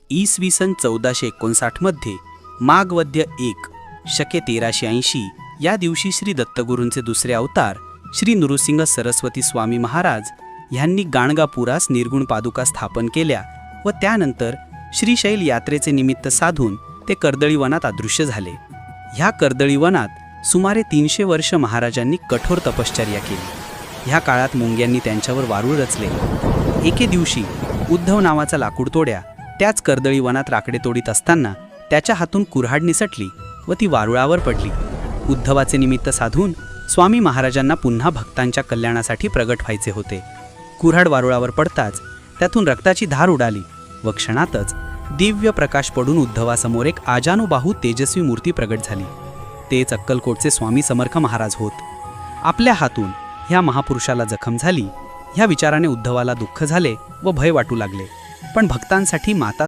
इसवी सन 1459 मध्ये माघ वद्य 1 शके 1380 या दिवशी श्री दत्तगुरूंचे दुसरे अवतार श्री नृसिंह सरस्वती स्वामी महाराज ह्यांनी गाणगापुरास निर्गुण पादुका स्थापन केल्या व त्यानंतर श्रीशैल यात्रेचे निमित्त साधून ते कर्दळी वनात अदृश्य झाले। ह्या कर्दळी वनात सुमारे 300 वर्ष महाराजांनी कठोर तपश्चर्या केली। ह्या काळात मुंग्यांनी त्यांच्यावर वारूळ रचले। एके दिवशी उद्धव नावाचा लाकूडतोड्या त्याच कर्दळी वनात राकडे तोडीत असताना त्याच्या हातून कुऱ्हाड निसटली व ती वारुळावर पडली। उद्धवाचे निमित्त साधून स्वामी महाराजांना पुन्हा भक्तांच्या कल्याणासाठी प्रगट व्हायचे होते। कुऱ्हाड वारुळावर पडताच त्यातून रक्ताची धार उडाली व क्षणातच दिव्य प्रकाश पडून उद्धवासमोर एक आजानुबाहू तेजस्वी मूर्ती प्रगट झाली। तेच अक्कलकोटचे स्वामी समर्थ महाराज होत। आपल्या हातून ह्या महापुरुषाला जखम झाली ह्या विचाराने उद्धवाला दुःख झाले व भय वाटू लागले। पण भक्तांसाठी माता